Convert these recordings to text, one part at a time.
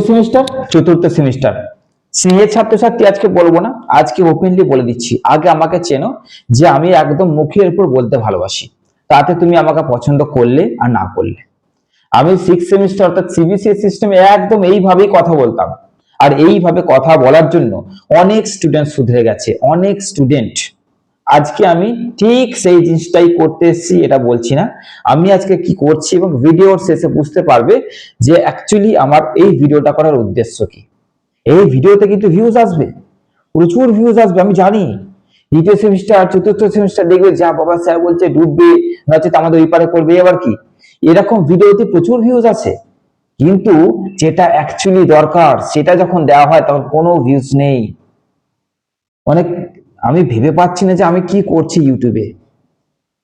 Semester, চতুর্থ semester. Senior ছাত্রছাত্রী আজকে বলবো না, আজকে ওপেনলি বলে দিচ্ছি। আগে আমাকে চেনো যে আমি একদম মুখের উপর বলতে ভালোবাসি, তাতে তুমি আমাকে পছন্দ করলে আর না করলে। আমি সিক্স সেমিস্টার অর্থাৎ সিবিসিএস সিস্টেমে একদম এইভাবেই কথা বলতাম, আর এইভাবে কথা বলার জন্য অনেক স্টুডেন্ট শুধরে গেছে, অনেক স্টুডেন্ট। আজকে আমি ঠিক সেই জিনিসটাই করতে এসেছি, এটা বলছি না। আমি আজকে কি করছি এবং ভিডিওর শেষে বুঝতে পারবে যে অ্যাকচুয়ালি আমার এই ভিডিওটা করার উদ্দেশ্য কি। এই ভিডিওতে কিন্তু ভিউজ আসবে, প্রচুর ভিউজ আসবে, আমি জানি। দ্বিতীয় সেমিস্টার, চতুর্থ সেমিস্টার দেখবে যা বাবা স্যার বলছে ডুববে, নচেত আমাদের ওই পারে করবে, এবার কি এরকম ভিডিওতে প্রচুর ভিউজ আছে। কিন্তু যেটা অ্যাকচুয়ালি দরকার সেটা যখন দেওয়া হয় তখন কোনো ভিউজ নেই। অনেক আমি ভেবে পাচ্ছি না যে আমি কি করছি ইউটিউবে।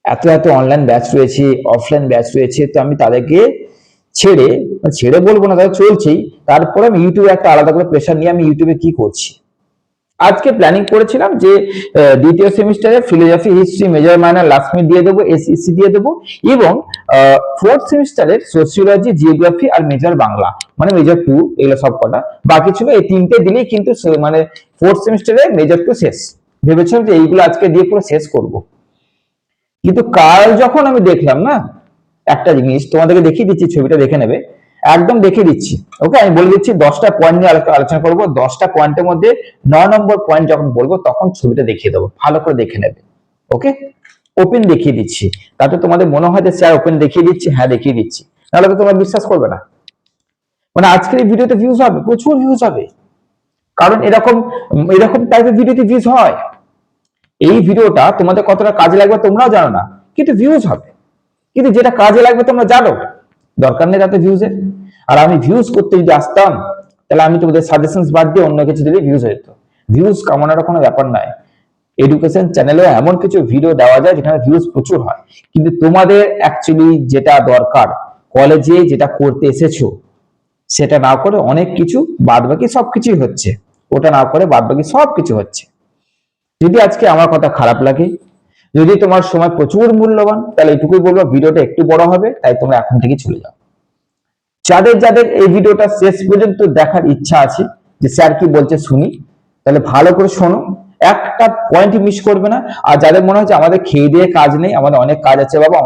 এত এত অনলাইন ব্যাচ রয়েছে, অফলাইন ব্যাচ রয়েছে, তো আমি তাদেরকে ছেড়ে ছেড়ে বলবো না, তাদের চলছেই, তারপরে আমি ইউটিউবে একটা আলাদা করে প্রেশার নিয়ে আমি ইউটিউবে কি করছি। আজকে প্ল্যানিং করেছিলাম যে দ্বিতীয় সেমিস্টারে philosophy, history, major minor last minute দিয়ে দেবো, এসইসি দিয়ে দেবো, এবং ফোর্থ সেমিস্টারের সোসিওলজি, জিওগ্রাফি আর মেজর বাংলা, মানে মেজর 2, এগুলো সব কটা বাকি ছিল। এই তিনটে দিলেই কিন্তু মানে ফোর্থ সেমিস্টারে মেজর 2 শেষ। ভেবেছিলাম যে এইগুলো আজকে দিয়ে পুরো শেষ করব, কিন্তু কাল যখন আমি দেখলাম না একটা জিনিস, তোমাদেরকে দেখিয়ে দিচ্ছি, ছবিটা দেখে নেবে, একদম দেখিয়ে দিচ্ছি। ওকে, আমি বলে দিচ্ছি 10টা পয়েন্ট নিয়ে আলোচনা করবো। 10টা পয়েন্টের মধ্যে 9 নম্বর পয়েন্ট যখন বলবো তখন ছবিটা দেখিয়ে দেবো, ভালো করে দেখে নেবে। ওকে, ওপেন দেখিয়ে দিচ্ছি, তাতে তোমাদের মনে হয় যে স্যার ওপেন দেখিয়ে দিচ্ছি, হ্যাঁ দেখিয়ে দিচ্ছি, নাহলে তো তোমরা বিশ্বাস করবে না। মানে আজকের এই ভিডিওতে ভিউজ হবে, প্রচুর ভিউজ হবে, কারণ এরকম এরকম টাইপের ভিডিওতে ভিউজ হয়। এই ভিডিওটা তোমাদের কতটা কাজে লাগবে তোমরাও জানো না, কিন্তু ভিউজ হবে। কিন্তু যেটা কাজে লাগবে তোমরা জানো, দরকার নেই তাতে ভিউজের। আর আমি ভিউজ করতে যদি আসতাম তাহলে আমি তোমাদের সাজেশনস বাদ দিয়ে অন্য কিছু দিলে ভিউজ হতো। ভিউজ কামানোর কোনো ব্যাপার নাই। এডুকেশন চ্যানেলে এমন কিছু ভিডিও দেওয়া যায় যেখানে ভিউজ প্রচুর হয়, কিন্তু তোমাদের অ্যাকচুয়ালি যেটা দরকার, কলেজে যেটা করতে এসেছো সেটা না করে অনেক কিছু বাদবাকি সবকিছুই হচ্ছে, ওটা না করে বাদবাকি সবকিছু হচ্ছে। যদি আজকে আমার কথা খারাপ লাগে, যদি তোমার সময় প্রচুর মূল্যবান, তাহলে এটুকুই বলবো, ভিডিওটা একটু বড় হবে, তাই তোমরা এখন থেকে চলে যাও। যাদের যাদের এই ভিডিওটা শেষ পর্যন্ত দেখার ইচ্ছা আছে যে স্যার কি বলছে শুনি, তাহলে ভালো করে শোনো, একটা পয়েন্ট মিস করবে না। আর যাদের মনে হচ্ছে আমাদের খেয়ে দিয়ে কাজ নেই, আমাদের অনেক কাজ আছে বাবা,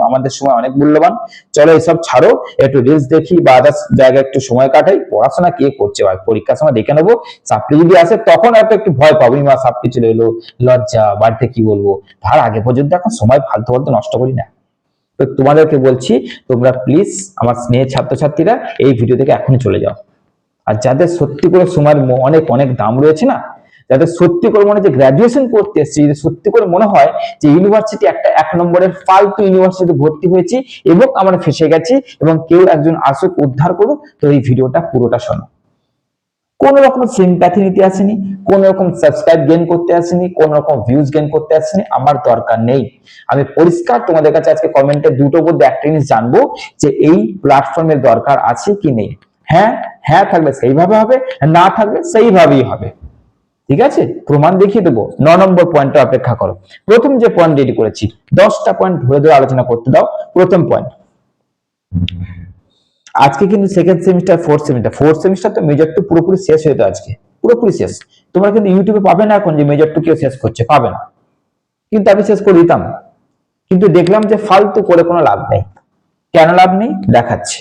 আমাদের সময় অনেক মূল্যবান, চলো এসব ছাড়ো, একটু রিলস দেখি বা আদার্স জায়গায় একটু সময় কাটাই, পড়াশোনা কে করছে ভাই, পরীক্ষার সময় দেখে নেবো, সাপ্লি যদি আসে তখন একটু ভয় পাবো, মা সাপ্লি চলে এলো, লজ্জা, বাড়িতে কি বলবো, তার আগে পর্যন্ত এখন সময় ফালতু ফালতু নষ্ট করি না। তো তোমাদেরকে বলছি, তোমরা প্লিজ আমার স্নেহের ছাত্রছাত্রীরা এই ভিডিও থেকে এখনই চলে যাও। আর যাদের সত্যি করে সময়ের অনেক অনেক দাম রয়েছে না, যাদের সত্যি করে মনে হয় যে গ্রাজুয়েশন করতে এসেছি, যদি সত্যি করে মনে হয় যে ইউনিভার্সিটি একটা 1 নম্বরের ফালতু ইউনিভার্সিটি ভর্তি হয়েছি এবং আমরা ফেসে গেছি এবং কেউ একজন আসুক উদ্ধার করুক, তো এই ভিডিওটা পুরোটা শোনো। কোন রকম সিম্প্যাথি নিতে আসেনি, কোন রকম সাবস্ক্রাইব গেইন করতে আসেনি, কোন রকম ভিউজ গেইন করতে আসেনি, আমার দরকার নেই। আমি পরিষ্কার তোমাদের কাছে আজকে কমেন্টে দুটোর মধ্যে একটা জিনিস জানবো যে এই প্ল্যাটফর্মের দরকার আছে কি নেই। হ্যাঁ হ্যাঁ থাকলে সেইভাবে হবে, না থাকলে সেইভাবেই হবে। ঠিক আছে, প্রমাণ দেখিয়ে দেবো। 9 নম্বর পয়েন্টটা অপেক্ষা করো। প্রথম যে পয়েন্ট রেডি করেছি, 10টা পয়েন্ট ধরে ধরে আলোচনা করতে দাও। প্রথম পয়েন্ট, আজকে কিন্তু সেকেন্ড সেমিস্টার, ফোর্থ সেমিস্টার তো মেজর 2 পুরোপুরি শেষ হয়ে, আজকে পুরোপুরি শেষ। তোমরা কিন্তু ইউটিউবে পাবে না এখন যে মেজর 2 কেউ শেষ করছে, পাবে না। কিন্তু আমি শেষ করে দিতাম, কিন্তু দেখলাম যে ফালতু করে কোনো লাভ নেই। কেন লাভ নেই দেখাচ্ছি।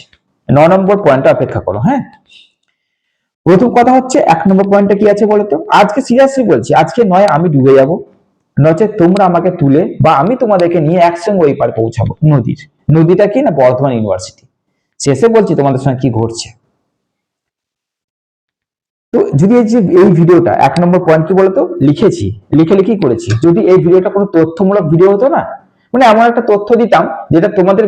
9 নম্বর পয়েন্টটা অপেক্ষা করো। হ্যাঁ, প্রথম কথা হচ্ছে 1 নম্বর পয়েন্টটা কি আছে বলতো, আজকে সিরিয়াসলি বলছি, আজকে নয় আমি ডুবে যাবো, নচেত তোমরা আমাকে তুলে বা আমি তোমাদেরকে নিয়ে একসঙ্গে ওই পার পৌঁছাবো। নদীটা কি না, বর্ধমান ইউনিভার্সিটি। শেষে বলছি তোমাদের সঙ্গে কি ঘটছে। তো যদি এই ভিডিওটা 1 নম্বর পয়েন্ট কি বলতো লিখেছি, লিখে করেছি, যদি এই ভিডিওটা কোনো তথ্যমূলক ভিডিও হতো না, মানে এমন একটা তথ্য দিতাম যেটা তোমাদের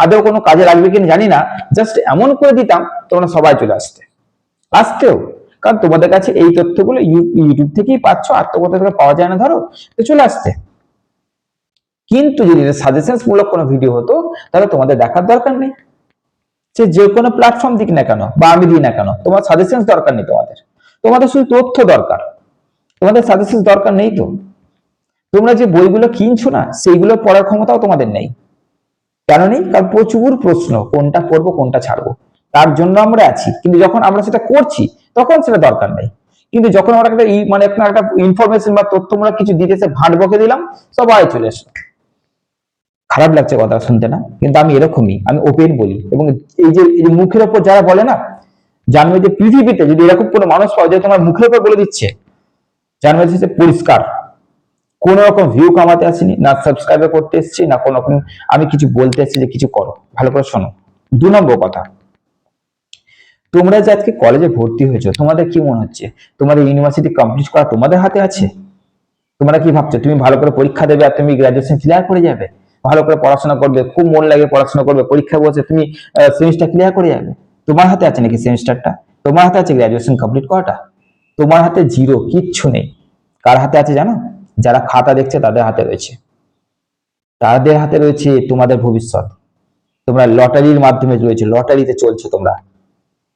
আদৌ কোনো কাজে লাগবে কিনা জানি না, জাস্ট এমন করে দিতাম তোমরা সবাই চলে আসতেও, কারণ তোমাদের কাছে এই তথ্যগুলো ইউটিউব থেকেই পাচ্ছ, আর তো কোথা থেকে পাওয়া যায় না ধরো, তো চলে আসতে। কিন্তু যদি সাজেশনস মূলক কোনো ভিডিও হতো তাহলে তোমাদের দেখার দরকার নেই। সে যে কোনো প্ল্যাটফর্ম দিক না কেন বা আমি দিই না কেন, তোমার সাজেশনস দরকার নেই, তোমাদের শুধু তথ্য দরকার, তোমাদের সাজেশনস দরকার নেই। তো তোমরা যে বইগুলো কিনছো না, সেইগুলো পড়ার ক্ষমতাও তোমাদের নেই। কেন নেই? কারণ প্রচুর প্রশ্ন, কোনটা পড়বো কোনটা ছাড়বো, তার জন্য আমরা আছি, কিন্তু যখন আমরা সেটা করছি তখন সেটা দরকার নেই। কিন্তু যখন আমরা একটা মানে একটা ইনফরমেশন বা তথ্যমূলক কিছু দিতেছে ভাট বকে দিলাম, সবাই চলে আসলো। খারাপ লাগছে কথা শুনতে না, কিন্তু আমি এরকমই, আমি ওপেন বলি। এবং এই যে মুখের ওপর যারা বলে না, জানবে যে পৃথিবীতে যদি এরকম কোনো মানুষ পাওয়া যায় তোমার মুখের ওপর বলে দিচ্ছে, জানবে যে পরিষ্কার কোন রকম ভিউ কামাতে আসিনি, না সাবস্ক্রাইবার করতে এসেছি, না কোনো রকম আমি কিছু বলতে এসেছি যে কিছু করো। ভালো করে শোনো। 2 নম্বর কথা, তোমরা যে আজকে কলেজে ভর্তি হয়েছো, তোমাদের কি মনে হচ্ছে তোমাদের ইউনিভার্সিটি কমপ্লিট করা তোমাদের হাতে আছে? তোমরা কি ভাবছো তুমি ভালো করে পরীক্ষা দেবে আর তুমি গ্রাজুয়েশন ক্লিয়ার করে যাবে? ভালো করে পড়াশোনা করবে, খুব মন লাগে পড়াশোনা করবে, পরীক্ষা বসে তুমি সেমিস্টার ক্লিয়ার করে যাবে? তোমার হাতে আছে নাকি সেমিস্টারটা? তোমার হাতে আছে গ্রাজুয়েশন কমপ্লিট করাটা? তোমার হাতে জিরো, কিচ্ছু নেই। কার হাতে আছে জানো? যারা খাতা দেখছে তাদের হাতে রয়েছে। তাদের হাতে রয়েছে তোমাদের ভবিষ্যৎ। তোমরা লটারির মাধ্যমে রয়েছে, লটারিতে চলছো তোমরা।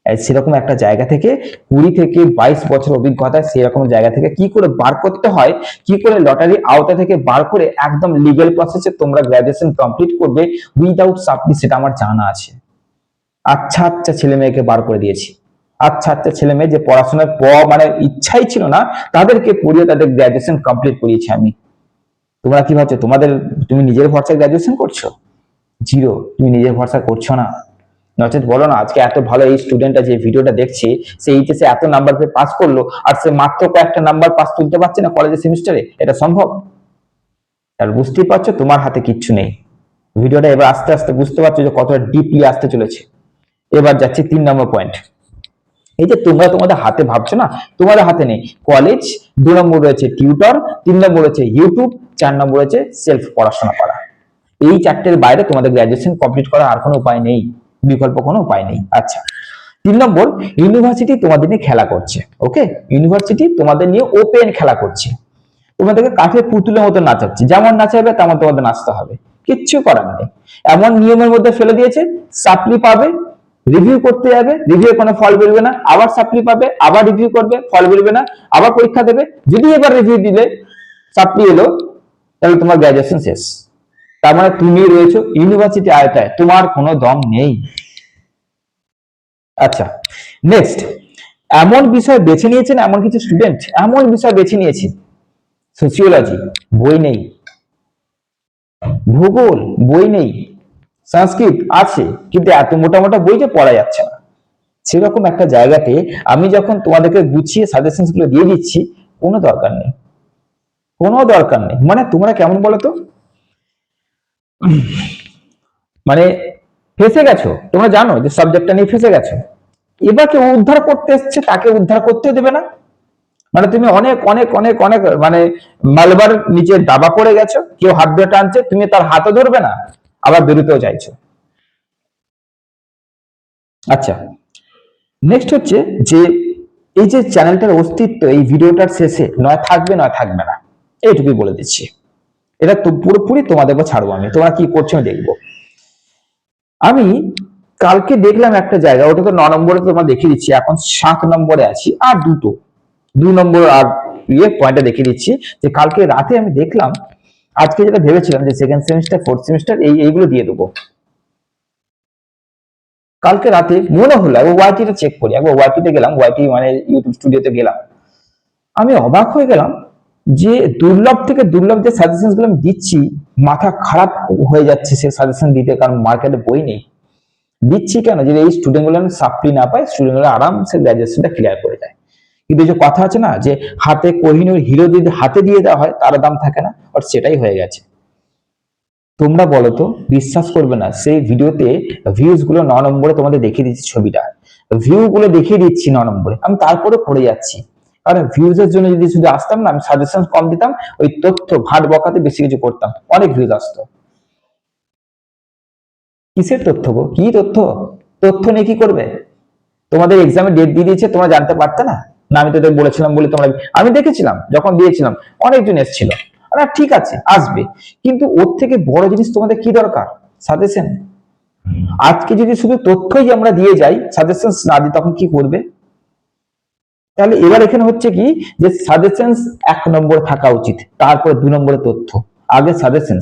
সেরকম একটা জায়গা থেকে 20 থেকে 22 বছর অভিজ্ঞতা, সেরকম জায়গা থেকে কি করে বার করতে হয়, কি করে লটারির আওতা থেকে বার করে একদম লিগ্যাল প্রসেসে তোমরা গ্রাজুয়েশন কমপ্লিট করবে উইদাউট সাপ্লি, সেটা আমার জানা আছে। আচ্ছা আচ্ছা ছেলে মেয়েকে বার করে দিয়েছি। আচ্ছা আচ্ছা ছেলে মেয়ে যে পড়াশোনার মানে ইচ্ছাই ছিল না, তাদেরকে পড়িয়ে তাদের গ্রাজুয়েশন কমপ্লিট করিয়েছি আমি। তোমরা কি ভাবছো তুমি নিজের ভরসায় গ্রাজুয়েশন করছো? জিরো, তুমি নিজের ভরসা করছো না। নচেত বলো না, আজকে এত ভালো এই স্টুডেন্টটা যে ভিডিওটা দেখছে, সে এইচএসে এত নাম্বার পেয়ে পাস করলো, আর সে মাত্র কয়েকটা নাম্বার পাস তুলতে পারছে না কলেজের সেমিস্টারে, এটা সম্ভব? তাহলে বুঝতেই পারছো তোমার হাতে কিচ্ছু নেই। ভিডিওটা এবার আস্তে আস্তে বুঝতে পারছো যে কতটা ডিপলি আসতে চলেছে। এবার যাচ্ছি 3 নম্বর পয়েন্ট। এই যে তোমরা তোমাদের হাতে ভাবছো না, তোমাদের হাতে নেই। কলেজ, 2 নম্বর রয়েছে টিউটর, 3 নম্বর রয়েছে ইউটিউব, 4 নম্বর রয়েছে সেলফ পড়াশোনা করা। এই চারটের বাইরে তোমাদের গ্রাজুয়েশন কমপ্লিট করার আর কোনো উপায় নেই, বিকল্প কোনো উপায় নেই। আচ্ছা, 3 নম্বর, ইউনিভার্সিটি তোমাদের নিয়ে খেলা করছে। ওকে, ইউনিভার্সিটি তোমাদের নিয়ে ওপেন খেলা করছে, তোমাদেরকে কাঠের পুতুলের মতো নাচাচ্ছে, যেমন নাচাবে তেমন তোমাদের নাচতে হবে, কিচ্ছু করার নেই। এমন নিয়মের মধ্যে ফেলে দিয়েছে, সাপ্লি পাবে, রিভিউ করতে যাবে, রিভিউ কোনো ফল বেরবে না, আবার সাপ্লি পাবে, আবার রিভিউ করবে, ফল বেরবে না, আবার পরীক্ষা দেবে। যদি এবার রিভিউ দিলে সাপ্লি এলো, তাহলে তোমার গ্রাজুয়েশন শেষ। তার মানে তুমি রয়েছো ইউনিভার্সিটি আয়তায়, তোমার কোনো দম নেই। আচ্ছা, নেক্সট, এমন বিষয় বেছে নিয়েছেন, এমন কিছু স্টুডেন্ট এমন বিষয় বেছে নিয়েছে, সোসিওলজি বই নেই, ভূগোল বই নেই, সংস্কৃত আছে কিন্তু এত মোটা মোটা বই যে পড়া যাচ্ছে না। সেরকম একটা জায়গাতে আমি যখন তোমাদেরকে গুছিয়ে সাজেশন গুলো দিয়ে দিচ্ছি, কোনো দরকার নেই, কোনো দরকার নেই। মানে তোমরা কেমন বলো তো, মানে ফেসে গেছো, তোমরা জানো যে সাবজেক্টটা নিয়ে ফেসে গেছো, এবার কেউ উদ্ধার করতে এসছে, তাকে উদ্ধার করতে দেবে না। মানে তুমি অনেক অনেক অনেক অনেক মানে মালবার নিচে দাবা পড়ে গেছো, কেউ হাত ধরে টানছে, তুমি তার হাতও ধরবে না, আবার বেরোতেও চাইছো। আচ্ছা, নেক্সট হচ্ছে যে এই যে চ্যানেলটার অস্তিত্ব এই ভিডিওটার শেষে নয় থাকবে নয় থাকবে না, এইটুকুই বলে দিচ্ছি। এটা তো পুরোপুরি তোমাদের উপর ছাড়বো, আমি তোমরা কি করছো আমি দেখবো। আমি কালকে দেখলাম একটা জায়গা, ওটা তো 9 নম্বরে তোমার দেখিয়ে দিচ্ছি, এখন 7 নম্বরে আছি, আর 2 নম্বর আর পয়েন্টটা দেখিয়ে দিচ্ছি। যে কালকে রাতে আমি দেখলাম, আজকে যেটা ভেবেছিলাম যে সেকেন্ড সেমিস্টার ফোর্থ সেমিস্টার এইগুলো দিয়ে দেবো, কালকে রাতে মনে হলো একবার ওয়াইটিটা চেক করি, একবার ওয়াইটিতে গেলাম, ওয়াইটি মানে ইউটিউব স্টুডিওতে গেলাম। আমি অবাক হয়ে গেলাম যে দুর্লভ থেকে দুর্লভ যে সাজেশন গুলো আমি দিচ্ছি, মাথা খারাপ হয়ে যাচ্ছে সে সাজেশন দিতে, কারণ মার্কেটে বই নেই। দিচ্ছি কেন, যদি এই স্টুডেন্ট গুলো সাপ্লি না পায়, স্টুডেন্ট গুলো আরামসে গ্রাজুয়েশনটা ক্লিয়ার করে যায়। কিন্তু যে কথা আছে না, যে হাতে কোহিনূর হিরো যদি হাতে দিয়ে দেওয়া হয় তার দাম থাকে না, আর সেটাই হয়ে গেছে। তোমরা বলো তো, বিশ্বাস করবে না, সেই ভিডিওতে ভিউজ গুলো 9 নম্বরে তোমাদের দেখিয়ে দিচ্ছি, ছবিটা ভিউ গুলো দেখিয়ে দিচ্ছি 9 নম্বরে, আমি তারপরে পড়ে যাচ্ছি। কারণ ভিউজ এর জন্য যদি শুধু আসতাম না, আমি সাজেশন কম দিতাম, ওই তথ্য ভাট বকাতে বেশি কিছু করতাম, অনেক ভিউজ আসতো। কিসের তথ্য গো, কি তথ্য? তথ্য নিয়ে কি করবে? তোমাদের এক্সামের ডেট দিয়ে দিয়েছে, তোমরা জানতে পারতে না? না আমি তোদের বলেছিলাম বলে তোমরা, আমি দেখেছিলাম যখন দিয়েছিলাম অনেকজন এসেছিল, আর ঠিক আছে আসবে, কিন্তু ওর থেকে বড় জিনিস তোমাদের কি দরকার? সাজেশন। আজকে যদি শুধু তথ্যই আমরা দিয়ে যাই, সাজেশন না দিই, তখন কি করবে? তাহলে এবার এখানে হচ্ছে কি, যে সাজেশন 1 নম্বরে থাকা উচিত, তারপরে 2 নম্বরে তথ্য, আগে সাজেশন,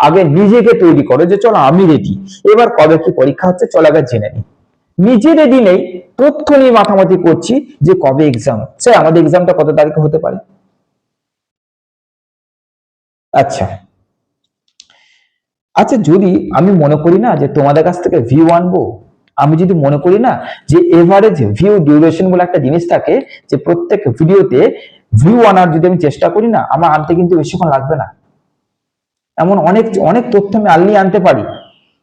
আগে নিজেকে তৈরি করো যে চলো আমি রেডি, এবার কবে কি পরীক্ষা হচ্ছে চলো আগে জেনে নি, নিজে রেডি নেই, তথ্য নিয়ে মাথামাতি করছি যে কবে এক্সাম, স্যার আমাদের এক্সামটা কত তারিখে হতে পারে। আচ্ছা আচ্ছা, যদি আমি মনে করি না যে তোমাদের কাছ থেকে ভিউ আনবো, আমি যদি মনে করি না যে এভারেজ ভিউ ডিউরেশন বলে একটা জিনিস থাকে, যে প্রত্যেক ভিডিওতে ভিউ আনার যদি আমি চেষ্টা করি না, আমার আনতে কিন্তু বেশিক্ষণ লাগবে না। এমন অনেক অনেক তথ্য আমি আনলি আনতে পারি,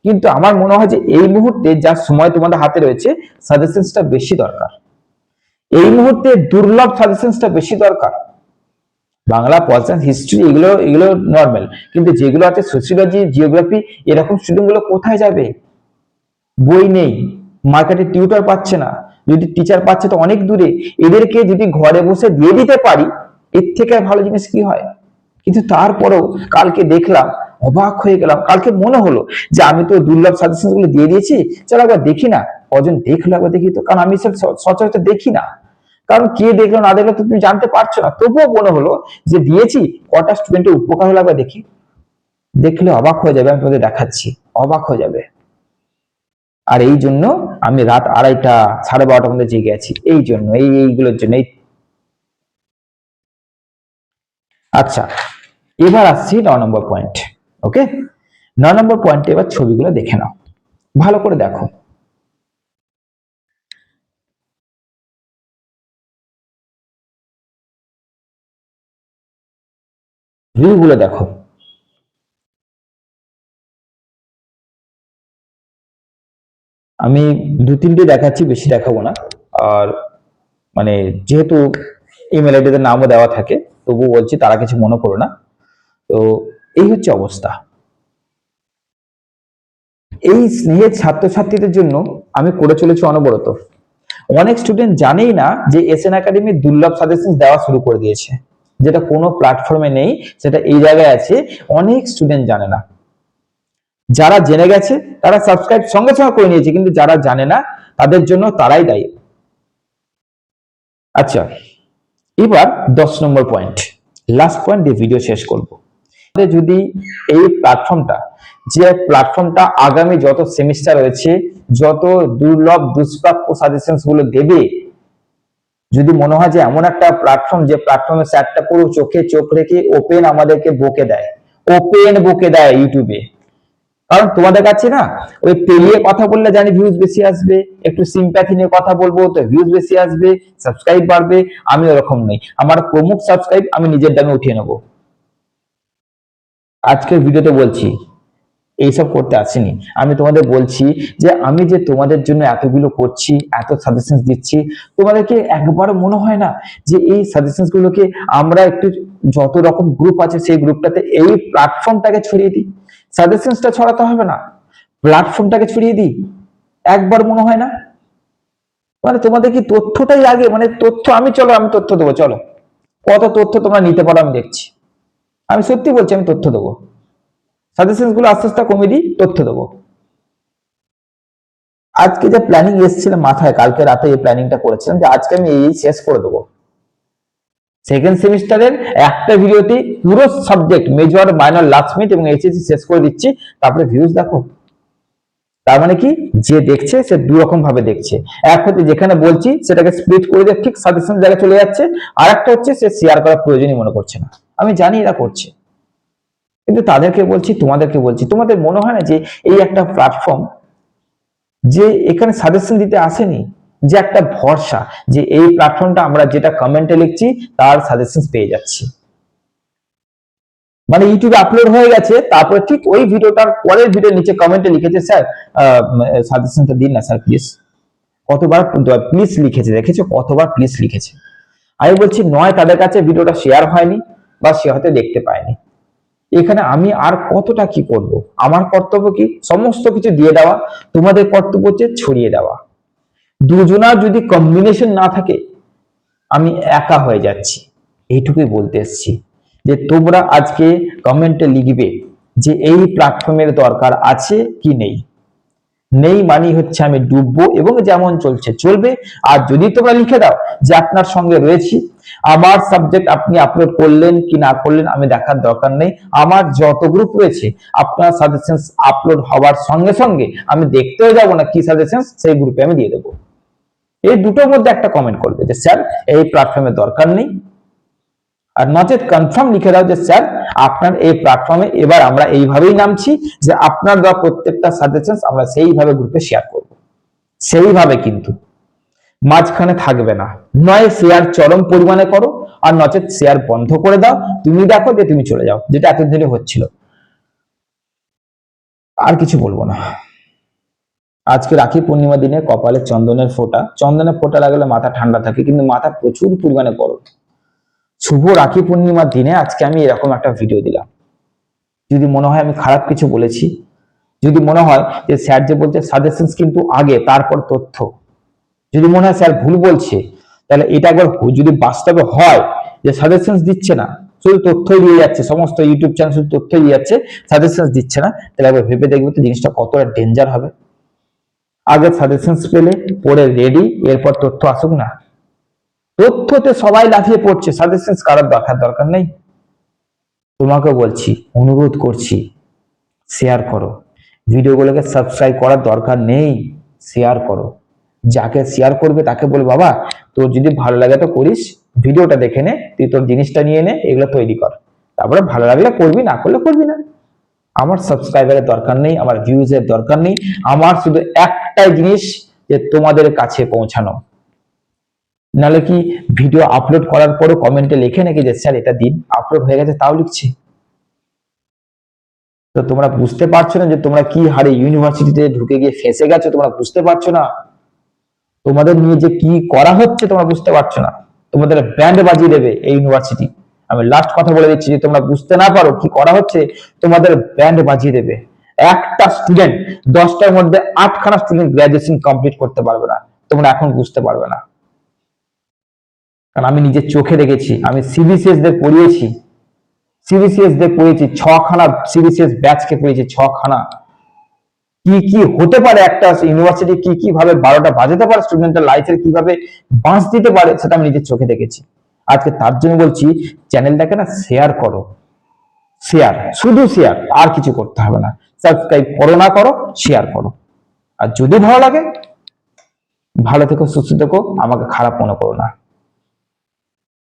কিন্তু আমার মনে হয় যে এই মুহূর্তে যা সময় তোমাদের হাতে রয়েছে, সাজেশনসটা বেশি দরকার। এই মুহূর্তে দুর্লভ সাজেশনসটা বেশি দরকার। বাংলা, পল সায়েন্স, হিস্ট্রি এগুলো এগুলো নর্মাল, কিন্তু যেগুলো আছে সোশিওলজি, জিওগ্রাফি, এরকম স্টুডেন্ট গুলো কোথায় যাবে? বই নেই, মার্কেটে টিউটর পাচ্ছে না, যদি টিচার পাচ্ছে তো অনেক দূরে। এদেরকে যদি ঘরে বসে দিয়ে দিতে পারি, এর থেকে আর ভালো জিনিস কি হয়? কিন্তু তারপরেও কালকে দেখলাম, অবাক হয়ে গেলাম, কালকে মনে হলো যে আমি তো দুর্লভ সাজেশন গুলো দিয়ে দিয়েছি, চলো একবার দেখি না কজন দেখলো, একবার দেখি তো, কারণ আমি সব সচরাচর দেখি না। কারণ কে দেখলো না দেখলো তো তুমি জানতে পারছো না, তবুও মনে হলো যে দিয়েছি, কটা স্টুডেন্টের উপকার হলো একবার দেখি। দেখলে অবাক হয়ে যাবে, আমি তোমাদের দেখাচ্ছি, অবাক হয়ে যাবে। আর এই জন্য আমি রাত 2:30 12:30 মধ্যে জেগে আছি, এই জন্য এইগুলোর জন্য। আচ্ছা, এবার আসছি 9 নম্বর পয়েন্ট। ওকে, 9 নম্বর পয়েন্টে এবার ছবিগুলো দেখে নাও, ভালো করে দেখো। ভিউগুলো দেখো। আমি 2-3টে দেখাচ্ছি, বেশি দেখাবো না। আর মানে যেহেতু ইমেল আইডিতে নামও দেওয়া থাকে, তবুও বলছি, তারা কিছু মনে করো না। তো এই হচ্ছে অবস্থা। এই স্নেহের ছাত্রছাত্রীদের জন্য আমি করে চলেছি অনবরত। অনেক স্টুডেন্ট জানেই না যে এসএন একাডেমি দুর্লভ সাজেশন দেওয়া শুরু করে দিয়েছে, যেটা কোনো প্ল্যাটফর্মে নেই, সেটা এই জায়গায় আছে। অনেক স্টুডেন্ট জানে না, যারা জেনে গেছে তারা সাবস্ক্রাইব সঙ্গে সঙ্গে করে নিয়েছে, কিন্তু যারা জানে না তাদের জন্য তারাই দায়ী। আচ্ছা, এবার 10 নম্বর পয়েন্ট, লাস্ট পয়েন্ট দিয়ে ভিডিও শেষ করব। যদি এই প্ল্যাটফর্মটা, যে প্ল্যাটফর্মটা আগামী যত সেমিস্টার রয়েছে, যত দুর্লভ দুষ্প্রাপ্য সাজেশনস গুলো দেবে, যদি মনে হয় যে এমন একটা প্ল্যাটফর্ম, যে প্ল্যাটফর্মে স্যারটা পুরো চোখে চোখ রেখে ওপেন আমাদেরকে বকে দেয়, ওপেন বকে দেয় ইউটিউবে। কারণ তোমাদের কাছে না ওই পেরিয়ে কথা বললে জানি ভিউজ বেশি আসবে, একটু সিম্প্যাথি নিয়ে কথা বলবো তো ভিউজ বেশি আসবে, সাবস্ক্রাইব বাড়বে। আমি ওরকম নেই, আমার প্রমুখ সাবস্ক্রাইব আমি নিজের দামে উঠিয়ে নেবো। আজকের ভিডিওতে বলছি, এইসব করতে আসিনি। আমি তোমাদের বলছি যে আমি যে তোমাদের জন্য এতগুলো করছি, এত সাজেশন দিচ্ছি, তোমাদেরকে একবার মনে হয় না যে এই সাজেশন গুলোকে আমরা একটু, যত রকম গ্রুপ আছে সেই গ্রুপটাতে এই প্ল্যাটফর্মটাকে ছড়িয়ে দিই? সাজেশনসটা ছড়াতে হবে না, প্ল্যাটফর্মটাকে ছড়িয়ে দিই। একবার মনে হয় না? মানে তোমাদের কি তথ্যটাই আগে, মানে তথ্য আমি, চলো আমি তথ্য দেবো, চলো কত তথ্য তোমরা নিতে পারো আমি দেখছি। আমি সত্যি বলছি, আমি তথ্য দেবো, সাজেশন গুলো আস্তে আস্তে কমিয়ে দিই, তথ্য দেবো। আজকে যে প্ল্যানিং এসেছিল মাথায়, কালকে রাতে এই প্ল্যানিংটা করেছিলাম যে আজকে আমি এই শেষ করে দেবো। সেকেন্ড সেমিস্টারের একটা ভিডিওতে পুরো subject major minor last minute এবং এইচএসসি শেষ করে দিচ্ছি, তারপরে ভিউজ দেখো। তার মানে কি, যে দেখছে সে দু রকম ভাবে দেখছে। এক হচ্ছে যেখানে বলছি সেটাকে স্প্লিট করে দিয়ে ঠিক সাজেশন জায়গায় চলে যাচ্ছে, আর একটা হচ্ছে সে শেয়ার করার প্রয়োজনই মনে করছে না। আমি জানি এরা করছে, কিন্তু তাদেরকে বলছি, তোমাদেরকে বলছি, তোমাদের মনে হয় না যে এই একটা প্ল্যাটফর্ম, যে এখানে সাজেশন দিতে আসেনি, যে একটা ভরসা, যে এই প্ল্যাটফর্মটা আমরা যেটা কমেন্টে লিখছি তার সাজেশন পেয়ে যাচ্ছি। মানে ইউটিউবে আপলোড হয়ে গেছে, তারপরে ঠিক ওই ভিডিওটার পরের ভিডিও নিচে কমেন্টে লিখেছে, স্যার সাজেশনটা দিন না স্যার প্লিজ। কতবার প্লিজ লিখেছে, দেখেছো কতবার প্লিজ লিখেছে। আমি বলছি, নয় তাদের কাছে ভিডিওটা শেয়ার হয়নি, বা সে হয়তো দেখতে পায়নি। এখানে আমি আর কতটা কি করব? আমার কর্তব্য কি? সমস্ত কিছু দিয়ে দেওয়া। তোমাদের কর্তব্য হচ্ছে ছড়িয়ে দেওয়া। দুজনার যদি কম্বিনেশন না থাকে, আমি একা হয়ে যাচ্ছি। এইটুকুই বলতে এসেছি, যে তোমরা আজকে কমেন্টে লিখবে যে এই প্ল্যাটফর্মের দরকার আছে কি নেই। নেই মানি হচ্ছে আমি ডুববো এবং যেমন চলছে চলবে। আর যদি তোমরা লিখে দাও যে আপনার সঙ্গে রয়েছি, আমার সাবজেক্ট আপনি আপলোড করলেন কি না করলেন আমি দেখার দরকার নেই, আমার যত গ্রুপ রয়েছে আপনার সাজেশন আপলোড হওয়ার সঙ্গে সঙ্গে আমি দেখতেও যাব না কি সাজেশন, সেই গ্রুপে আমি দিয়ে দেবো। এই দুটোর মধ্যে একটা কমেন্ট করবে যে স্যার এই প্ল্যাটফর্মে দরকার নেই, আর নচেত কনফার্ম লিখে দাও যে স্যার আপনার এই প্ল্যাটফর্মে এবার আমরা এইভাবেই নামছি যে আপনার দেওয়া প্রত্যেকটা সাজেশন আমরা সেইভাবে গ্রুপে শেয়ার করব, সেইভাবে কিন্তু মাঝখানে থাকবে না। নয় শেয়ার চরম পরিমাণে করো, আর নচেত শেয়ার বন্ধ করে দাও, তুমি দেখো যে তুমি চলে যাও, যেটা এতদিনে হচ্ছিল। আর কিছু বলবো না। আজকে রাখি পূর্ণিমা দিনে কপালে চন্দনের ফোঁটা লাগালে মাথা ঠান্ডা থাকে, কিন্তু মাথা প্রচুর পরিমাণে গরম। শুভ রাখি পূর্ণিমার দিনে আজকে আমি এরকম একটা ভিডিও দিলাম। যদি মনে হয় আমি খারাপ কিছু বলেছি, যদি মনে হয় যে স্যার যে বলছে সাজেশন কিন্তু আগে তারপর তথ্য, যদি মনে হয় স্যার ভুল বলছে, তাহলে এটা একবার যদি বাস্তবে হয় যে সাজেশন দিচ্ছে না, শুধু তথ্য দিয়ে যাচ্ছে, সমস্ত ইউটিউব চ্যানেল শুধু তথ্য দিয়ে যাচ্ছে, সাজেশন দিচ্ছে না, তাহলে একবার ভেবে দেখবে তো জিনিসটা কতটা ডেঞ্জার হবে। আগে সাজেশন পেলে পড়ে রেডি, এরপর তথ্য আসুক না। তথ্যতে সবাই লাফিয়ে পড়ছে, সাজেশন কারোর দরকার নেই। তোমাকে বলছি, অনুরোধ করছি, শেয়ার করো ভিডিওগুলোকে, সাবস্ক্রাইব করার দরকার নেই, শেয়ার করো। যাকে শেয়ার করবে তাকে বল বাবা তোর যদি ভালো লাগে তো করিস, ভিডিওটা দেখে নে, তুই তোর জিনিসটা নিয়ে নে, এগুলো তৈরি কর, তারপরে ভালো লাগলে করবি, না করলে করবি না। আমার সাবস্ক্রাইবারের দরকার নেই, আমার ভিউজের দরকার নেই, আমার শুধু একটাই জিনিস যে তোমাদের কাছে পৌঁছানো। নাহলে কি ভিডিও আপলোড করার পরও কমেন্টে লিখে নাকি যে স্যার এটা দিন, আপলোড হয়ে গেছে তাও লিখছি। তো তোমরা বুঝতে পারছো না যে তোমরা কি হারে ইউনিভার্সিটিতে ঢুকে গিয়ে ফেঁসে গেছো, তোমরা বুঝতে পারছো না তোমাদের নিয়ে যে কি করা হচ্ছে, তোমরা বুঝতে পারছো না। তোমাদের ব্যান্ড বাজিয়ে দেবে এই ইউনিভার্সিটি। আমি লাস্ট কথা বলে দিচ্ছি, যে তোমরা বুঝতে না পারো কি করা হচ্ছে, তোমাদের ব্যান্ড বাজিয়ে দেবে। একটা স্টুডেন্ট 10টার মধ্যে 8খানা স্টুডেন্ট গ্রাজুয়েশন কমপ্লিট করতে পারবে না, তোমরা এখন বুঝতে পারবে না। কারণ আমি নিজের চোখে দেখেছি, আমি সিবিসিএস দের পড়িয়েছি, 6খানা সিবিসিএস ব্যাচকে পড়িয়েছি, 6খানা। কি কি হতে পারে একটা ইউনিভার্সিটি, কি কি ভাবে 12টা বাজাতে পারে, স্টুডেন্টের লাইফের কিভাবে বাঁচ দিতে পারে, সেটা আমি নিজের চোখে দেখেছি। আজকে তার জন্য বলছি চ্যানেলটাকে না শেয়ার করো, শেয়ার, শুধু শেয়ার, আর কিছু করতে হবে না। সাবস্ক্রাইব করো না করো, শেয়ার করো। আর যদি ভালো লাগে, ভালো থেকো, সুস্থ থেকো, আমাকে খারাপ মনে করো না।